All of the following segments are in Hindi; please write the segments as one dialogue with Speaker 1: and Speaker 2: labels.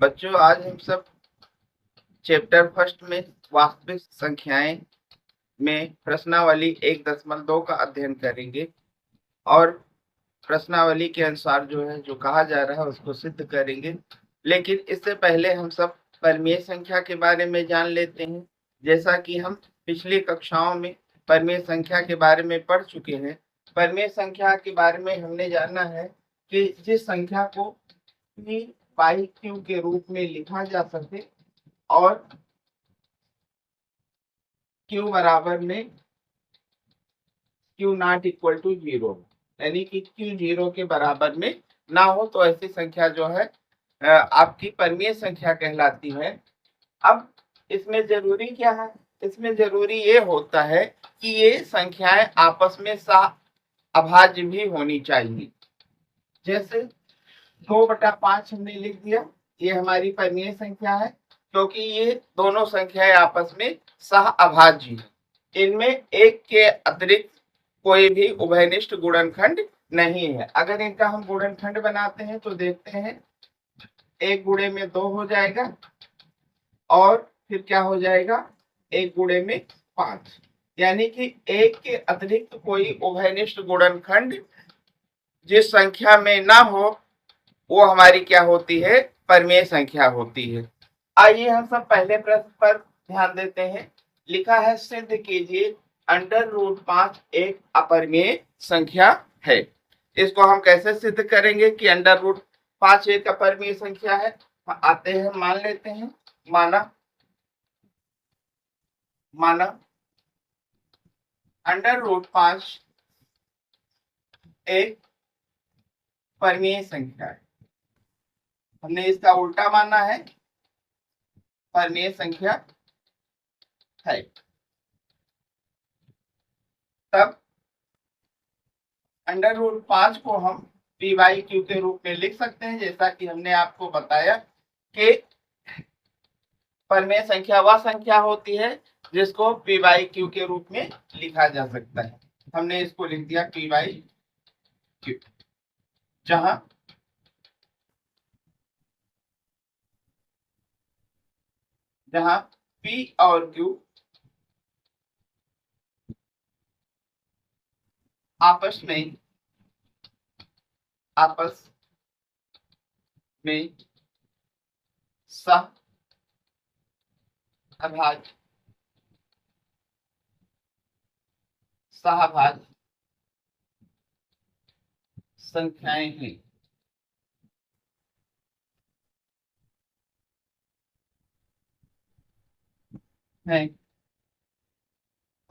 Speaker 1: बच्चों, आज हम सब चैप्टर फर्स्ट में वास्तविक संख्याएं में प्रश्नावली 1.2 का अध्ययन करेंगे और प्रश्नावली के अनुसार जो है जो कहा जा रहा है उसको सिद्ध करेंगे। लेकिन इससे पहले हम सब परिमेय संख्या के बारे में जान लेते हैं। जैसा कि हम पिछली कक्षाओं में परिमेय संख्या के बारे में पढ़ चुके हैं। परिमेय संख्या के बारे में हमने जाना है कि जिस संख्या को p बाई q के रूप में लिखा जा सके और q बराबर में q नॉट इक्वल टू 0, यानी कि q 0 के बराबर में ना हो तो ऐसी संख्या जो है आपकी परिमेय संख्या कहलाती है। अब इसमें जरूरी क्या है? इसमें जरूरी ये होता है कि ये संख्याएं आपस में अभाज्य भी होनी चाहिए। जैसे 2/5 हमने लिख दिया, ये हमारी परिमेय संख्या है क्योंकि ये दोनों संख्याएं आपस में सह अभाज्य है। इनमें एक के अतिरिक्त कोई भी उभयनिष्ठ गुणनखंड नहीं है। अगर इनका हम गुणनखंड बनाते हैं तो देखते हैं 1 गुणे में 2 हो जाएगा और फिर क्या हो जाएगा 1 गुणे में 5, यानी कि एक के अतिरिक्त कोई उभयनिष्ठ गुणनखंड जिस संख्या में ना हो वो हमारी क्या होती है? परिमेय संख्या होती है। आइए हम सब पहले प्रश्न पर ध्यान देते हैं। लिखा है सिद्ध कीजिए √5 एक अपरिमेय संख्या है। इसको हम कैसे सिद्ध करेंगे कि √5 एक अपरिमेय संख्या है? आते हैं, मान लेते हैं। माना √5 एक परिमेय संख्या है। हमने इसका उल्टा माना है, परिमेय संख्या है। तब √5 को हम p बाई q के रूप में लिख सकते हैं। जैसा कि हमने आपको बताया कि परिमेय संख्या वह संख्या होती है जिसको p बाई q के रूप में लिखा जा सकता है। हमने इसको लिख दिया p बाई q, जहां p और q आपस में सह अभाज्य संख्याएं हैं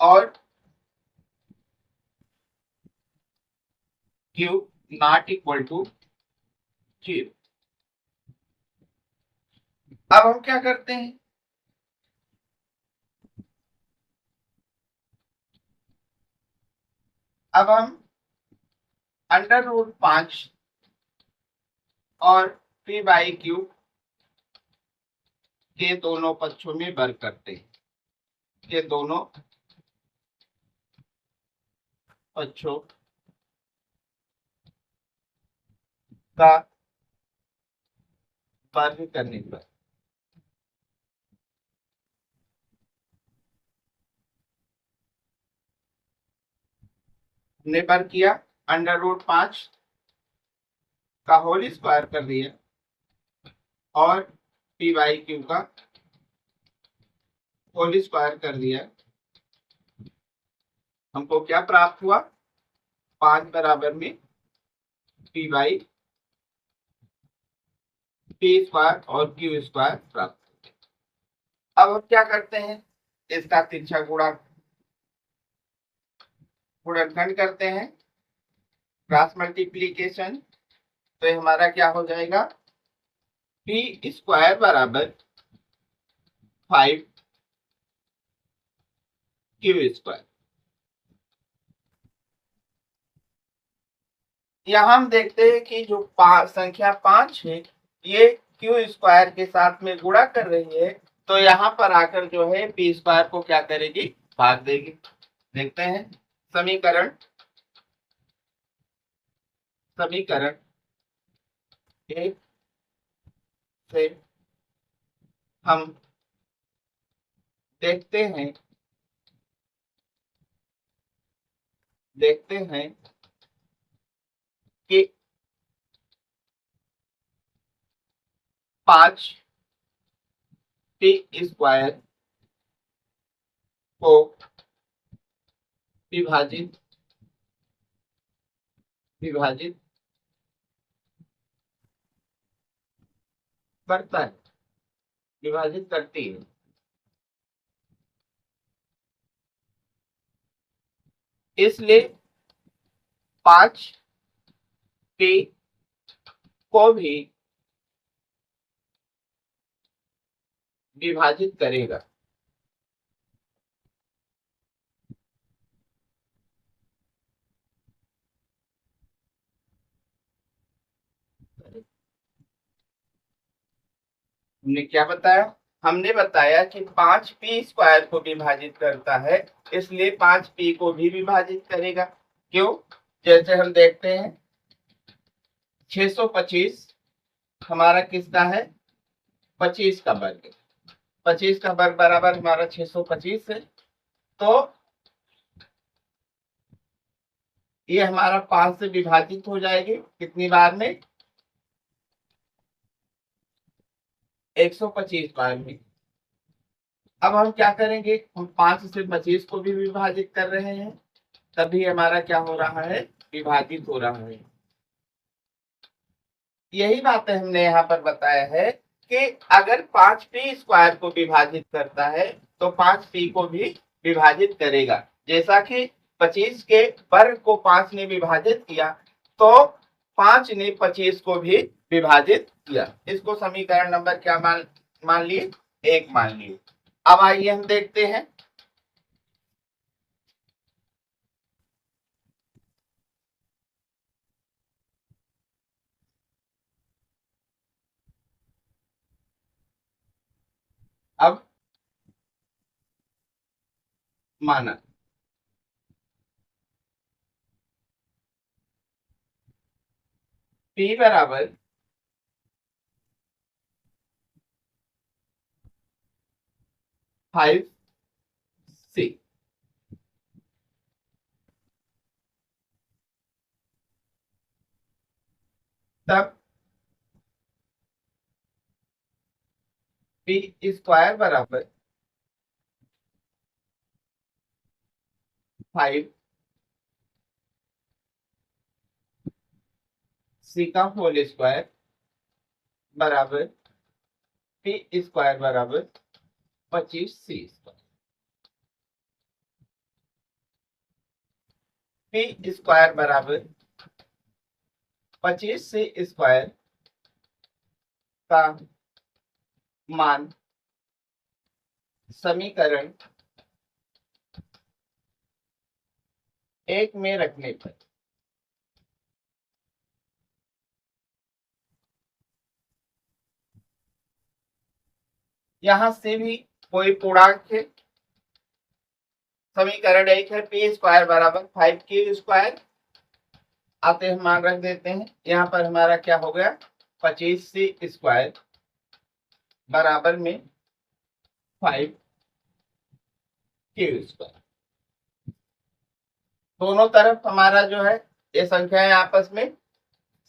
Speaker 1: और q नॉट इक्वल टू 0। अब हम क्या करते हैं? अब हम √5 और p बाई q के दोनों पक्षों में वर्ग करते हैं। के दोनों पक्षों का वर्ग करने पर हमने वर्ग किया, √5 का होल स्क्वायर कर दिया और p बाई q का होल स्क्वायर कर दिया। हमको क्या प्राप्त हुआ? 5 बराबर में p बाई p स्क्वायर और q स्क्वायर प्राप्त। अब हम क्या करते हैं? इसका तिरछा गुणनखंड करते हैं, क्रॉस मल्टीप्लीकेशन। तो ये हमारा क्या हो जाएगा? p स्क्वायर बराबर 5 q स्क्वायर। यहाँ हम देखते हैं कि जो संख्या 5 है ये q स्क्वायर के साथ में गुणा कर रही है, तो यहाँ पर आकर जो है p स्क्वायर को क्या करेगी? भाग देगी। देखते हैं समीकरण 1 से हम देखते हैं कि 5p² को विभाजित विभाजित करता है, विभाजित करती है। इसलिए 5p को भी विभाजित करेगा। हमने क्या बताया? हमने बताया कि 5p² को विभाजित करता है, इसलिए 5p को भी विभाजित करेगा। क्यों? जैसे हम देखते हैं 625 हमारा किसका है? 25 का वर्ग। 25 का वर्ग बराबर हमारा 625 है। तो ये हमारा 5 से विभाजित हो जाएगी कितनी बार में? 125 बार में। अब हम क्या करेंगे? हम 5 से 25 को भी विभाजित कर रहे हैं, तभी हमारा क्या हो रहा है? विभाजित हो रहा है। यही बातें हमने यहाँ पर बताया है कि अगर 5p² को विभाजित करता है तो 5p को भी विभाजित करेगा। जैसा कि 25 के वर्ग को 5 ने विभाजित किया, तो 5 ने 25 को भी विभाजित किया। इसको समीकरण नंबर क्या मान लिए? 1 मान लिए। अब आइए हम देखते हैं अब माना p बराबर 5c, तब p² बराबर 5c का होल स्क्वायर बराबर p² बराबर 25c²। p² बराबर 25c² का मान समीकरण 1 में रखने पर यहां से भी कोई पूर्णांक है। समीकरण 1 है p² बराबर 5q²। आते हम मान रख देते हैं। यहाँ पर हमारा क्या हो गया? 25c² बराबर में 5q²। दोनों तरफ हमारा जो है ये संख्याएं आपस में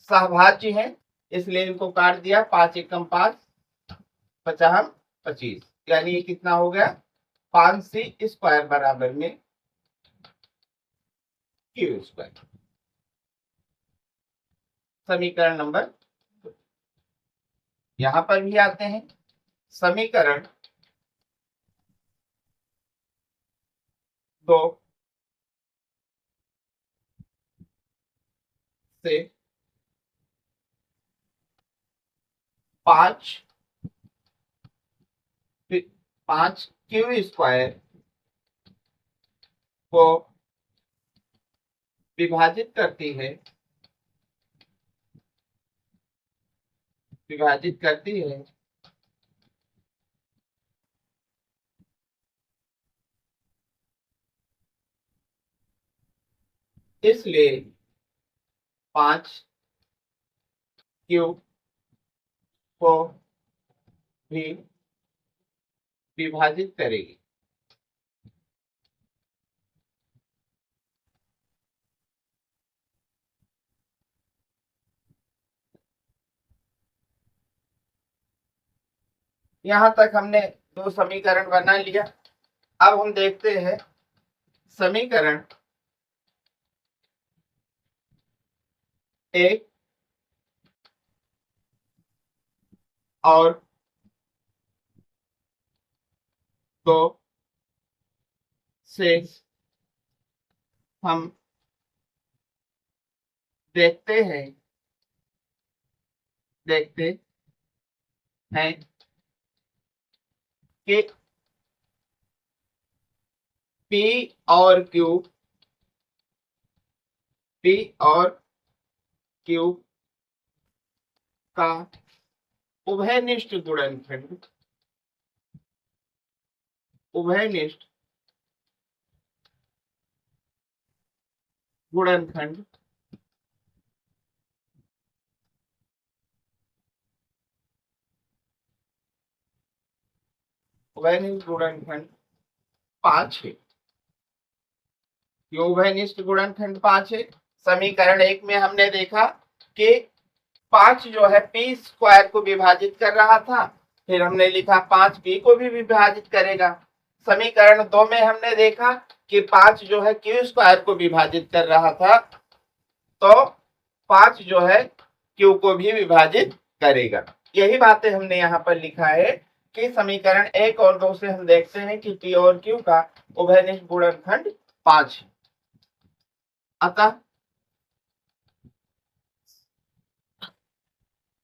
Speaker 1: सहभाज्य हैं, इसलिए इनको काट दिया। 5 एकम 5, 50 25, यानी ये कितना हो गया? 5c² बराबर में q²। समीकरण नंबर 2। यहां पर भी आते हैं। समीकरण 2 से 5q² को विभाजित करती है इसलिए 5q को भी विभाजित करेगी। यहां तक हमने दो समीकरण बना लिया। अब हम देखते हैं समीकरण एक और दो से हम देखते हैं कि P और Q का उभयनिष्ठ गुणनखंड गुणनखंड 5 है। ये उभयनिष्ठ गुणनखंड 5 है। समीकरण एक में हमने देखा कि 5 जो है पी स्क्वायर को विभाजित कर रहा था, फिर हमने लिखा 5 पी को भी विभाजित करेगा। समीकरण 2 में हमने देखा कि 5 जो है क्यू स्क्वायर को विभाजित कर रहा था, तो 5 जो है क्यू को भी विभाजित करेगा। यही बातें हमने यहाँ पर लिखा है कि समीकरण 1 और 2 से हम देखते हैं कि पी और क्यू का उभयनिष्ठ गुणनखंड 5 है। अतः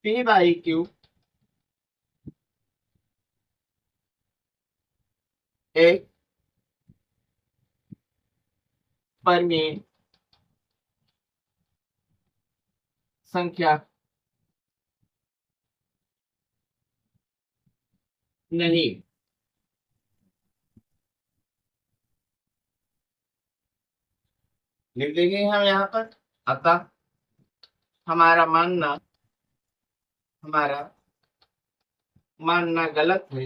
Speaker 1: P बाई क्यू एक परमीय संख्या नहीं। लिख देंगे हम यहाँ पर। अतः हमारा मानना गलत है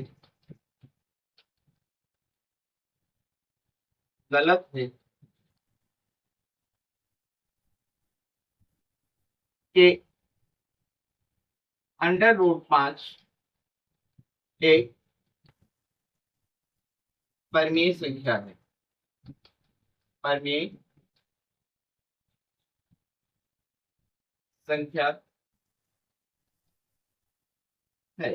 Speaker 1: कि √5 एक परमीय संख्या है। परमीय संख्या है।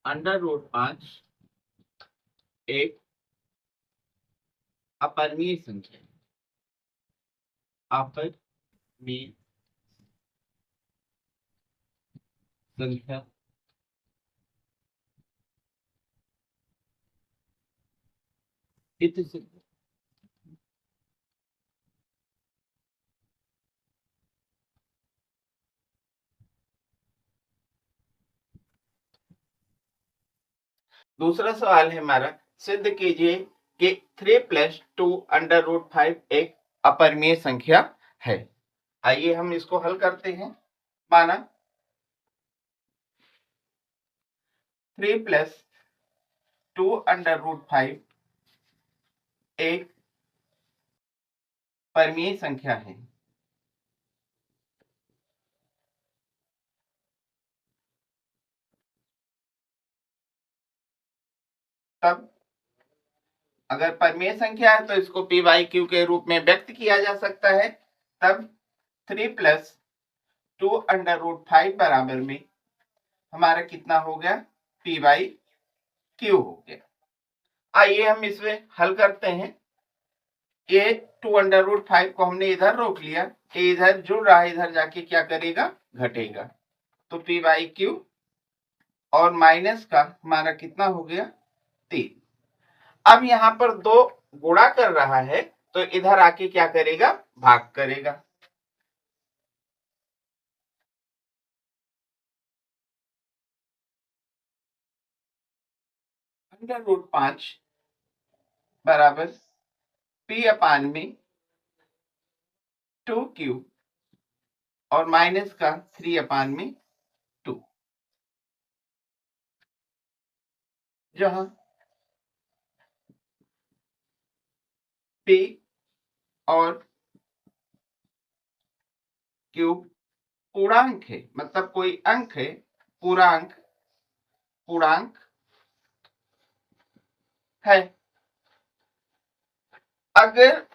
Speaker 1: √5 एक अपरिमेय संख्या है। अपरिमेय संख्या इति सिद्ध। दूसरा सवाल है हमारा, सिद्ध कीजिए कि 3+2√5 एक अपरिमेय संख्या है। आइए हम इसको हल करते हैं। माना 3+2√5 एक परमीय संख्या है। तब अगर परमीय संख्या है तो इसको पी बाई क्यू के रूप में व्यक्त किया जा सकता है। तब 3+2√5 बराबर में हमारा कितना हो गया, पी बाई क्यू हो गया। आइए हम इसे हल करते हैं। ये 2√5 को हमने इधर रोक लिया, ये इधर जुड़ रहा है, इधर जाके क्या करेगा, घटेगा। तो पी बाई क्यू और माइनस का हमारा कितना हो गया, 3। अब यहां पर 2 गुणा कर रहा है तो इधर आके क्या करेगा, भाग करेगा। √5 बराबर P/2Q और माइनस का 3/2, जहां p और q पूर्णांक है, मतलब कोई अंक है, पूर्णांक है। अगर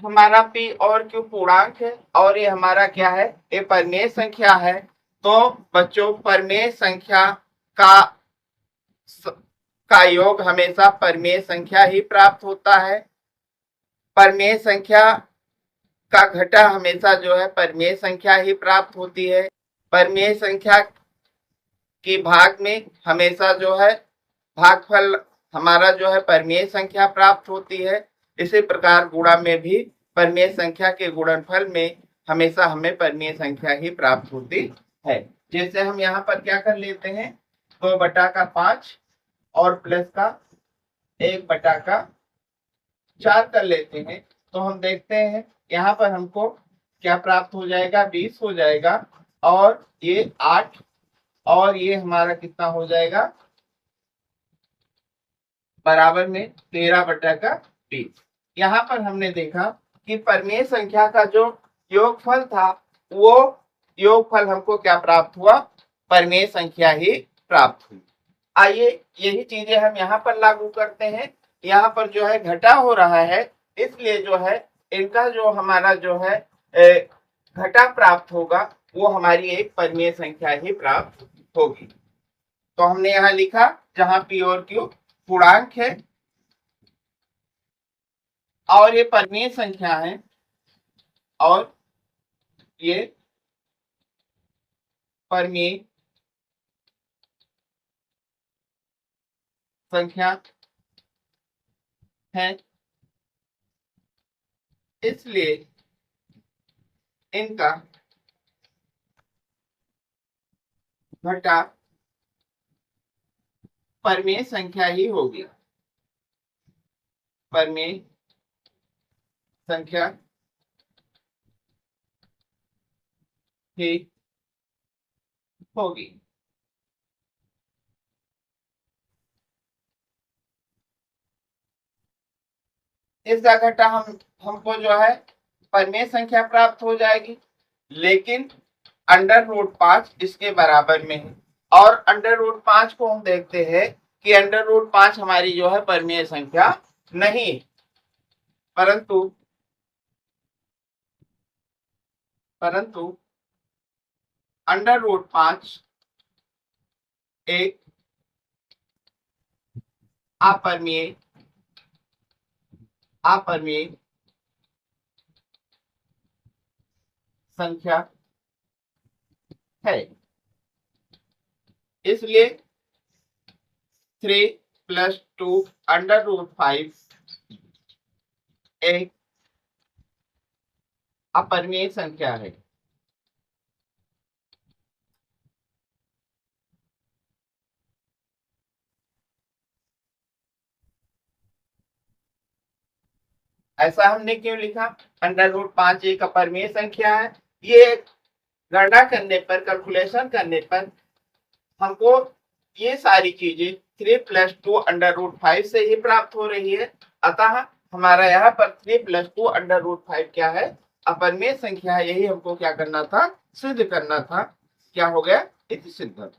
Speaker 1: हमारा p और q पूर्णांक है और ये हमारा क्या है, ये परिमेय संख्या है, तो बच्चों परिमेय संख्या का योग हमेशा परिमेय संख्या ही प्राप्त होता है। परिमेय संख्या का घटा हमेशा जो है परिमेय संख्या ही प्राप्त होती है। परिमेय संख्या के भाग में हमेशा जो है भागफल हमारा जो है परिमेय संख्या प्राप्त होती है। इसी प्रकार गुणा में भी परिमेय संख्या के गुणनफल में हमेशा हमें परिमेय संख्या ही प्राप्त होती है। जैसे हम यहाँ पर क्या कर लेते हैं, 2/5 और प्लस का 1/4 कर लेते हैं, तो हम देखते हैं यहाँ पर हमको क्या प्राप्त हो जाएगा, 20 हो जाएगा, और ये 8, और ये हमारा कितना हो जाएगा, बराबर में 13/20। यहाँ पर हमने देखा कि परिमेय संख्या का जो योगफल था, वो योगफल हमको क्या प्राप्त हुआ, परिमेय संख्या ही प्राप्त हुई। आइए यही चीजें हम यहाँ पर लागू करते हैं। यहाँ पर जो है घटा हो रहा है, इसलिए जो है इनका जो हमारा जो है घटा प्राप्त होगा, वो हमारी एक परिमेय संख्या ही प्राप्त होगी। तो हमने यहाँ लिखा जहां p और q पूर्णांक है और ये परिमेय संख्या है, और ये परिमेय संख्या है, इसलिए इनका घटा परिमेय संख्या ही होगी, परिमेय संख्या ही होगी। इसका घटा हमको जो है परिमेय संख्या प्राप्त हो जाएगी, लेकिन √5 इसके बराबर में है, और √5 को हम देखते हैं कि √5 हमारी जो है परिमेय संख्या नहीं, परंतु √5 एक अपरिमेय संख्या है। इसलिए 3 + 2 √5 एक अपरिमेय संख्या है। ऐसा हमने क्यों लिखा, √5 एक अपरिमेय संख्या है। ये गणना करने पर, कैलकुलेशन करने पर हमको ये सारी चीजें 3 + 2 √5 से ही प्राप्त हो रही है। अतः हमारा यहाँ पर 3 + 2 √5 क्या है, अपरिमेय संख्या है। यही हमको क्या करना था, सिद्ध करना था। क्या हो गया, इति सिद्ध।